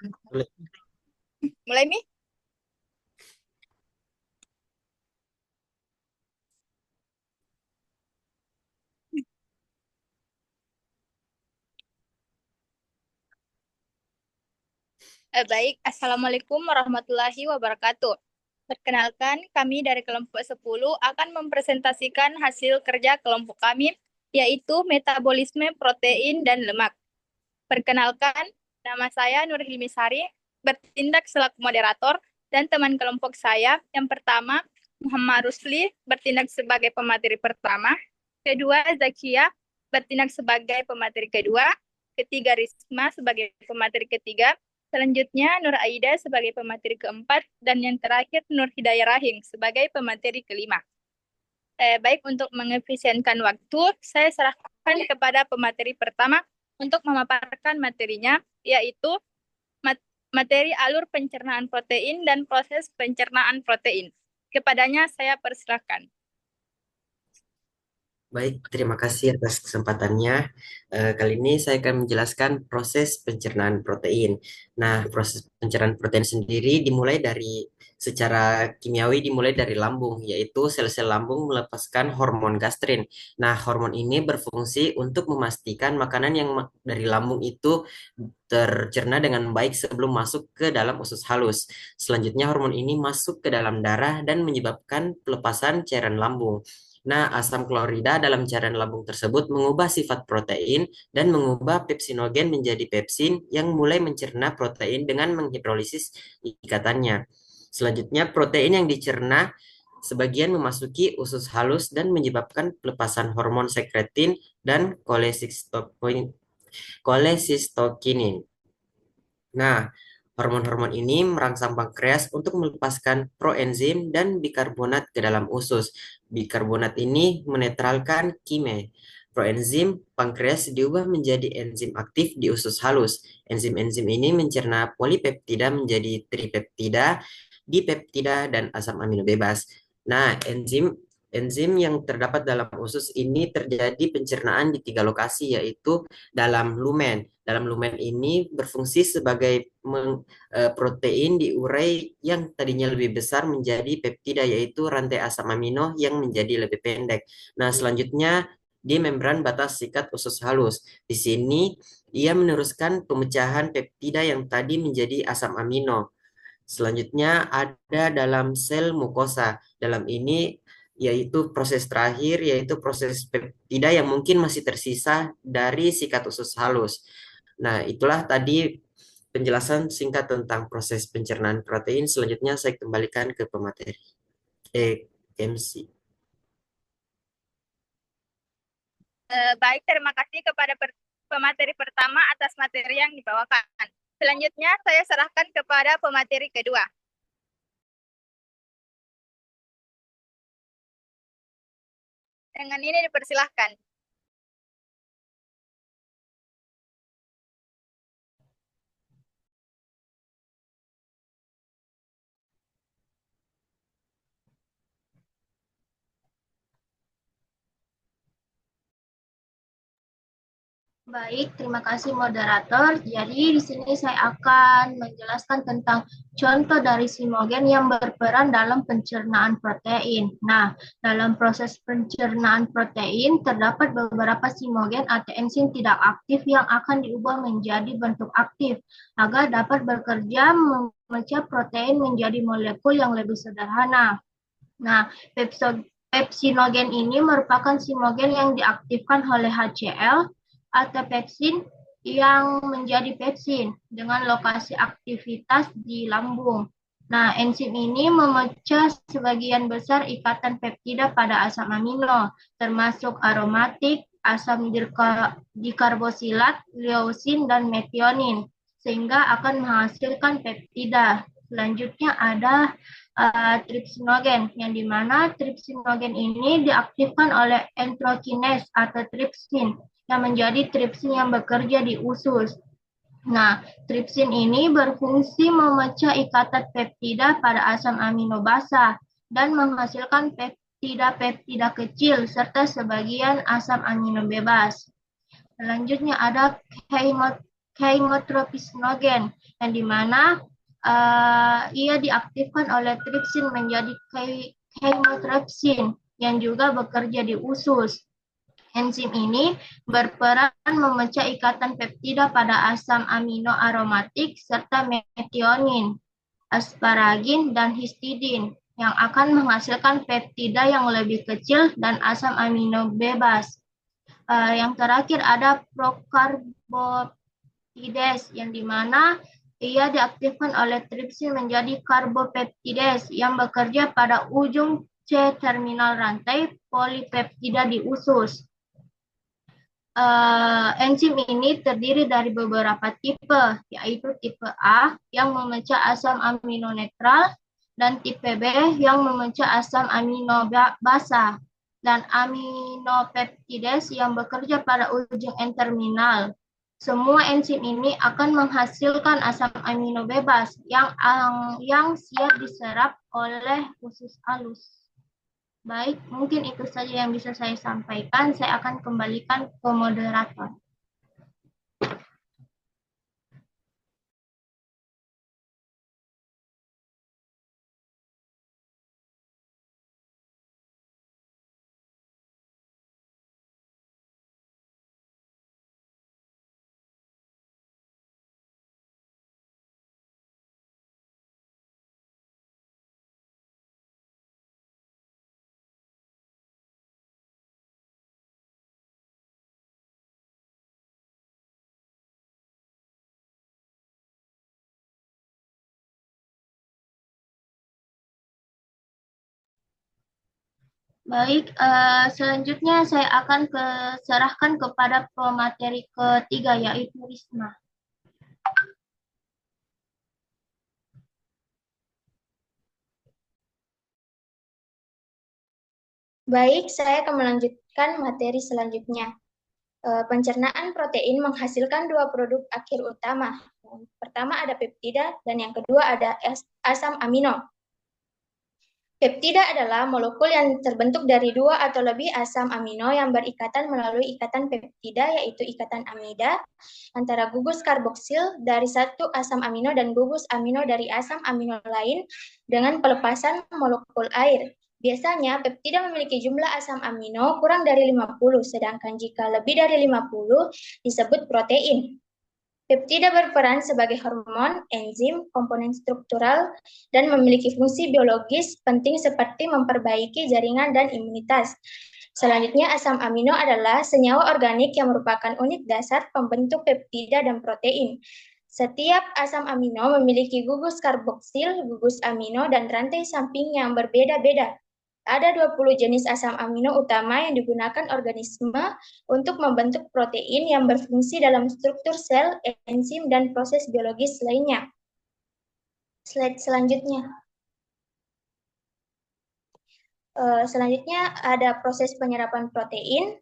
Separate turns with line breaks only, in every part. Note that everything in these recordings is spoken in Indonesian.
Boleh.
Mulai, Mi? Baik, Assalamualaikum warahmatullahi wabarakatuh. Perkenalkan, kami dari kelompok 10 akan mempresentasikan hasil kerja kelompok kami, yaitu metabolisme protein dan lemak. Perkenalkan, nama saya Nur Hilmi Sari, bertindak selaku moderator, dan teman kelompok saya, yang pertama, Muhammad Rusli, bertindak sebagai pemateri pertama, kedua, Zakia, bertindak sebagai pemateri kedua, ketiga, Risma sebagai pemateri ketiga, selanjutnya Nur Aida sebagai pemateri keempat, dan yang terakhir Nur Hidayah Rahing sebagai pemateri kelima. Baik, untuk mengefisienkan waktu, saya serahkan kepada pemateri pertama untuk memaparkan materinya, yaitu materi alur pencernaan protein dan proses pencernaan protein. Kepadanya saya persilahkan.
Baik, terima kasih atas kesempatannya. Kali ini saya akan menjelaskan proses pencernaan protein. Nah, proses pencernaan protein sendiri dimulai dari secara kimiawi dimulai dari lambung, yaitu sel-sel lambung melepaskan hormon gastrin. Nah, hormon ini berfungsi untuk memastikan makanan yang dari lambung itu tercerna dengan baik sebelum masuk ke dalam usus halus. Selanjutnya, hormon ini masuk ke dalam darah dan menyebabkan pelepasan cairan lambung. Nah, asam klorida dalam cairan lambung tersebut mengubah sifat protein dan mengubah pepsinogen menjadi pepsin yang mulai mencerna protein dengan menghidrolisis ikatannya. Selanjutnya, protein yang dicerna sebagian memasuki usus halus dan menyebabkan pelepasan hormon sekretin dan kolesistokinin. Nah, hormon-hormon ini merangsang pankreas untuk melepaskan proenzim dan bikarbonat ke dalam usus. Bikarbonat ini menetralkan kime. Proenzim pankreas diubah menjadi enzim aktif di usus halus. Enzim-enzim ini mencerna polipeptida menjadi tripeptida, dipeptida, dan asam amino bebas. Nah, enzim yang terdapat dalam usus ini terjadi pencernaan di tiga lokasi, yaitu dalam lumen. Dalam lumen ini berfungsi sebagai protein diurai yang tadinya lebih besar menjadi peptida, yaitu rantai asam amino yang menjadi lebih pendek. Nah, selanjutnya di membran batas sikat usus halus. Di sini ia meneruskan pemecahan peptida yang tadi menjadi asam amino. Selanjutnya ada dalam sel mukosa. Dalam ini yaitu proses terakhir, yaitu proses peptida yang mungkin masih tersisa dari sikat usus halus. Nah, itulah tadi penjelasan singkat tentang proses pencernaan protein. Selanjutnya saya kembalikan ke pemateri. MC.
Baik, terima kasih kepada pemateri pertama atas materi yang dibawakan. Selanjutnya saya serahkan kepada pemateri kedua. Dengan ini dipersilahkan.
Baik, terima kasih moderator. Jadi di sini saya akan menjelaskan tentang contoh dari simogen yang berperan dalam pencernaan protein. Nah, dalam proses pencernaan protein terdapat beberapa simogen atau enzim tidak aktif yang akan diubah menjadi bentuk aktif agar dapat bekerja memecah protein menjadi molekul yang lebih sederhana. Nah, pepsinogen ini merupakan simogen yang diaktifkan oleh HCl atau pepsin yang menjadi pepsin dengan lokasi aktivitas di lambung. Nah, enzim ini memecah sebagian besar ikatan peptida pada asam amino, termasuk aromatik, asam dikarbosilat, leusin, dan metionin, sehingga akan menghasilkan peptida. Selanjutnya ada tripsinogen, yang dimana tripsinogen ini diaktifkan oleh enterokinase atau tripsin, yang menjadi tripsin yang bekerja di usus. Nah, tripsin ini berfungsi memecah ikatan peptida pada asam amino basah dan menghasilkan peptida-peptida kecil serta sebagian asam amino bebas. Selanjutnya ada chymotrypsinogen, yang dimana ia diaktifkan oleh tripsin menjadi chymotrypsin yang juga bekerja di usus. Enzim ini berperan memecah ikatan peptida pada asam amino aromatik serta metionin, asparagin, dan histidin yang akan menghasilkan peptida yang lebih kecil dan asam amino bebas. Yang terakhir ada prokarboptides yang dimana ia diaktifkan oleh tripsin menjadi karbopeptides yang bekerja pada ujung C-terminal rantai polipeptida di usus. Enzim ini terdiri dari beberapa tipe, yaitu tipe A yang memecah asam amino netral dan tipe B yang memecah asam amino basa dan aminopeptides yang bekerja pada ujung N-terminal. Semua enzim ini akan menghasilkan asam amino bebas yang siap diserap oleh usus halus. Baik, mungkin itu saja yang bisa saya sampaikan. Saya akan kembalikan ke moderator. Baik, selanjutnya saya akan serahkan kepada pemateri ketiga, yaitu Risma.
Baik, saya akan melanjutkan materi selanjutnya. Pencernaan protein menghasilkan dua produk akhir utama. Yang pertama ada peptida dan yang kedua ada asam amino. Peptida adalah molekul yang terbentuk dari dua atau lebih asam amino yang berikatan melalui ikatan peptida, yaitu ikatan amida, antara gugus karboksil dari satu asam amino dan gugus amino dari asam amino lain dengan pelepasan molekul air. Biasanya peptida memiliki jumlah asam amino kurang dari 50, sedangkan jika lebih dari 50 disebut protein. Peptida berperan sebagai hormon, enzim, komponen struktural, dan memiliki fungsi biologis penting seperti memperbaiki jaringan dan imunitas. Selanjutnya, asam amino adalah senyawa organik yang merupakan unit dasar pembentuk peptida dan protein. Setiap asam amino memiliki gugus karboksil, gugus amino, dan rantai samping yang berbeda-beda. Ada 20 jenis asam amino utama yang digunakan organisme untuk membentuk protein yang berfungsi dalam struktur sel, enzim, dan proses biologis lainnya. Slide selanjutnya. Selanjutnya ada proses penyerapan protein.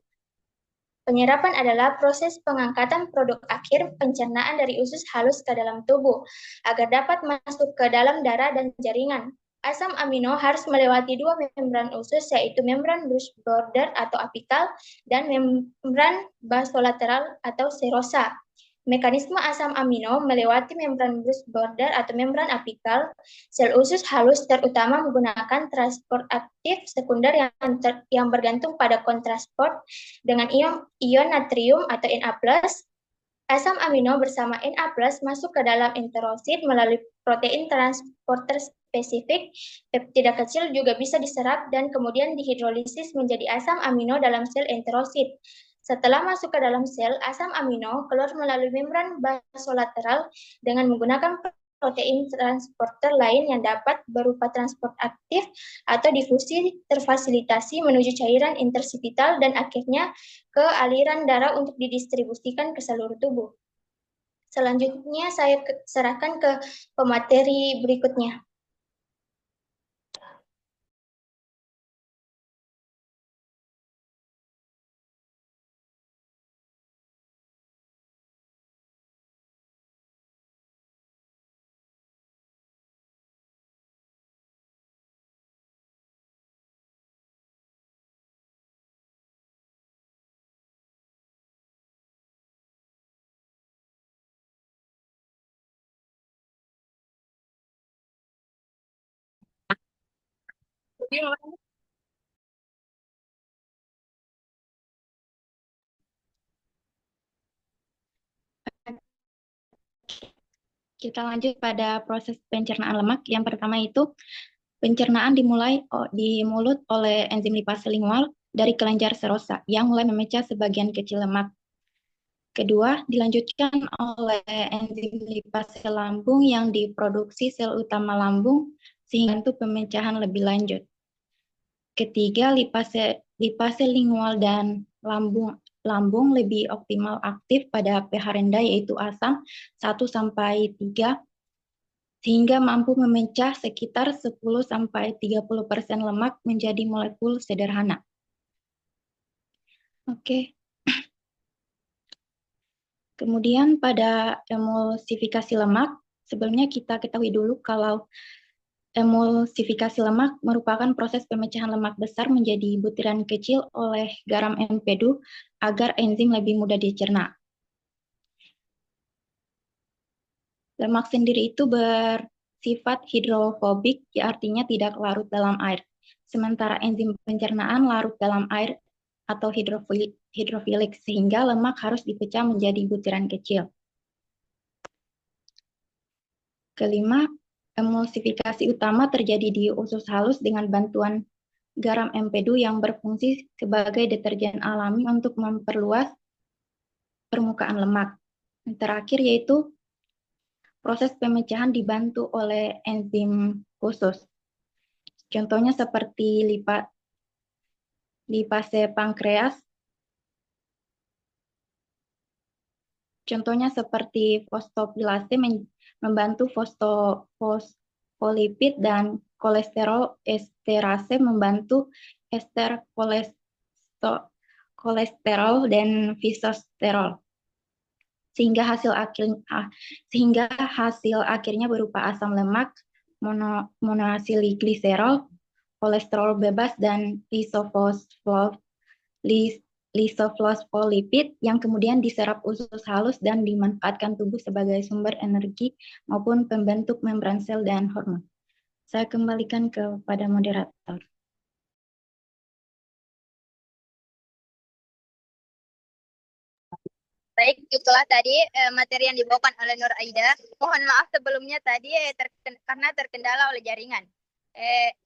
Penyerapan adalah proses pengangkatan produk akhir pencernaan dari usus halus ke dalam tubuh, agar dapat masuk ke dalam darah dan jaringan. Asam amino harus melewati dua membran usus, yaitu membran Bruch border atau apikal dan membran basolateral atau serosa. Mekanisme asam amino melewati membran Bruch border atau membran apikal sel usus halus terutama menggunakan transport aktif sekunder yang bergantung pada kontrasport dengan ion natrium atau Na+. Asam amino bersama Na+ masuk ke dalam enterosit melalui protein transporter spesifik. Peptida kecil juga bisa diserap dan kemudian dihidrolisis menjadi asam amino dalam sel enterosit. Setelah masuk ke dalam sel, asam amino keluar melalui membran basolateral dengan menggunakan protein transporter lain yang dapat berupa transport aktif atau difusi terfasilitasi menuju cairan interstitial dan akhirnya ke aliran darah untuk didistribusikan ke seluruh tubuh. Selanjutnya saya serahkan ke pemateri berikutnya.
Kita lanjut pada proses pencernaan lemak. Yang pertama itu pencernaan dimulai di mulut oleh enzim lipase lingual dari kelenjar serosa yang mulai memecah sebagian kecil lemak. Kedua, dilanjutkan oleh enzim lipase lambung yang diproduksi sel utama lambung sehingga untuk pemecahan lebih lanjut. Ketiga, lipase lingual dan lambung lebih optimal aktif pada pH rendah yaitu asam 1-3 sehingga mampu memecah sekitar 10-30% lemak menjadi molekul sederhana. Oke. Kemudian pada emulsifikasi lemak, sebelumnya kita ketahui dulu kalau emulsifikasi lemak merupakan proses pemecahan lemak besar menjadi butiran kecil oleh garam empedu agar enzim lebih mudah dicerna. Lemak sendiri itu bersifat hidrofobik, ya artinya tidak larut dalam air. Sementara enzim pencernaan larut dalam air atau hidrofilik, sehingga lemak harus dipecah menjadi butiran kecil. Kelima, emulsifikasi utama terjadi di usus halus dengan bantuan garam empedu yang berfungsi sebagai deterjen alami untuk memperluas permukaan lemak. Yang terakhir yaitu proses pemecahan dibantu oleh enzim khusus. Contohnya seperti lipase pankreas. Contohnya seperti fosfopilase membantu fosfolipid dan kolesterol esterase membantu ester kolesterol dan fisosterol. Sehingga hasil akhirnya berupa asam lemak, monoasilgliserol, kolesterol bebas, dan lisofosfolipid yang kemudian diserap usus halus dan dimanfaatkan tubuh sebagai sumber energi maupun pembentuk membran sel dan hormon. Saya kembalikan kepada moderator.
Baik, itulah tadi materi yang dibawakan oleh Nur Aida. Mohon maaf sebelumnya tadi karena terkendala oleh jaringan.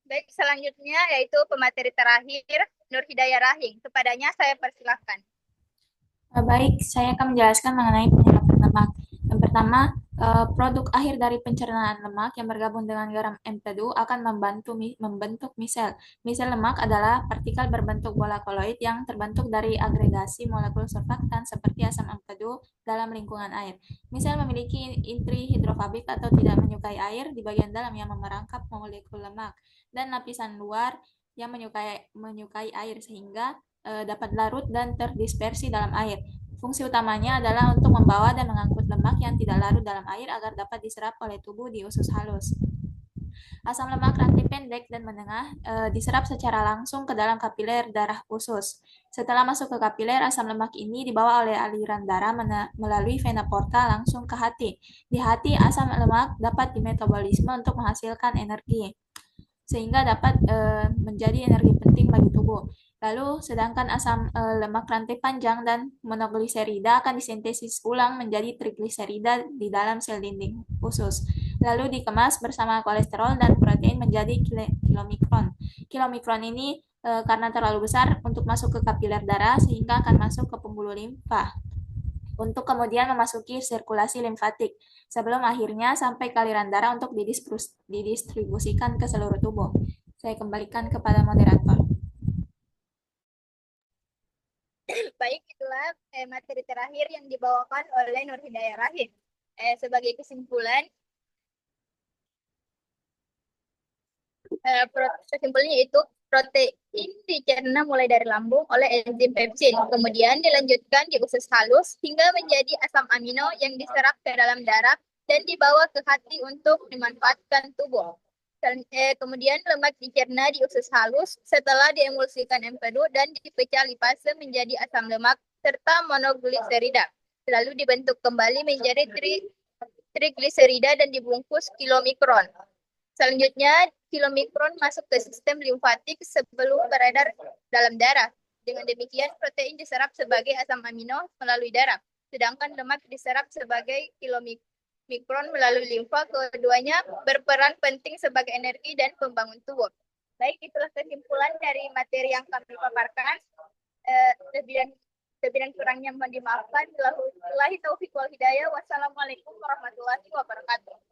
Baik, selanjutnya yaitu pemateri terakhir Nur Hidayah Rahing. Kepadanya saya persilahkan.
Baik, saya akan menjelaskan mengenai penyerapan lemak. Yang pertama, produk akhir dari pencernaan lemak yang bergabung dengan garam empedu akan membentuk misel. Misel lemak adalah partikel berbentuk bola koloid yang terbentuk dari agregasi molekul surfaktan seperti asam empedu dalam lingkungan air. Misel memiliki intri hidrofobik atau tidak menyukai air di bagian dalam yang merangkap molekul lemak dan lapisan luar yang menyukai air sehingga dapat larut dan terdispersi dalam air. Fungsi utamanya adalah untuk membawa dan mengangkut lemak yang tidak larut dalam air agar dapat diserap oleh tubuh di usus halus. Asam lemak rantai pendek dan menengah diserap secara langsung ke dalam kapiler darah usus. Setelah masuk ke kapiler, asam lemak ini dibawa oleh aliran darah melalui vena porta langsung ke hati. Di hati, asam lemak dapat dimetabolisme untuk menghasilkan energi, sehingga dapat menjadi energi penting bagi tubuh. Lalu, sedangkan asam lemak rantai panjang dan monogliserida akan disintesis ulang menjadi trigliserida di dalam sel dinding usus. Lalu dikemas bersama kolesterol dan protein menjadi kilomikron. Kilomikron ini karena terlalu besar untuk masuk ke kapiler darah sehingga akan masuk ke pembuluh limfa untuk kemudian memasuki sirkulasi limfatik sebelum akhirnya sampai ke aliran darah untuk didistribusikan ke seluruh tubuh. Saya kembalikan kepada moderator.
Baik, itulah materi terakhir yang dibawakan oleh Nur Hidayah Rahim. Sebagai kesimpulan, kesimpulannya itu protein dicerna mulai dari lambung oleh enzim pepsin, kemudian dilanjutkan di usus halus hingga menjadi asam amino yang diserap ke dalam darah dan dibawa ke hati untuk dimanfaatkan tubuh. Kemudian lemak dicerna di usus halus setelah diemulsikan empedu dan dipecah lipase menjadi asam lemak serta monogliserida. Lalu dibentuk kembali menjadi trigliserida dan dibungkus kilomikron. Selanjutnya kilomikron masuk ke sistem limfatik sebelum beredar dalam darah. Dengan demikian, protein diserap sebagai asam amino melalui darah, sedangkan lemak diserap sebagai kilomikron melalui limfa. Keduanya berperan penting sebagai energi dan pembangun tubuh. Baik, itulah kesimpulan dari materi yang kami paparkan. Lebih dan kurangnya mohon dimaafkan. Billahi taufiq wal hidayah. Wassalamualaikum warahmatullahi wabarakatuh.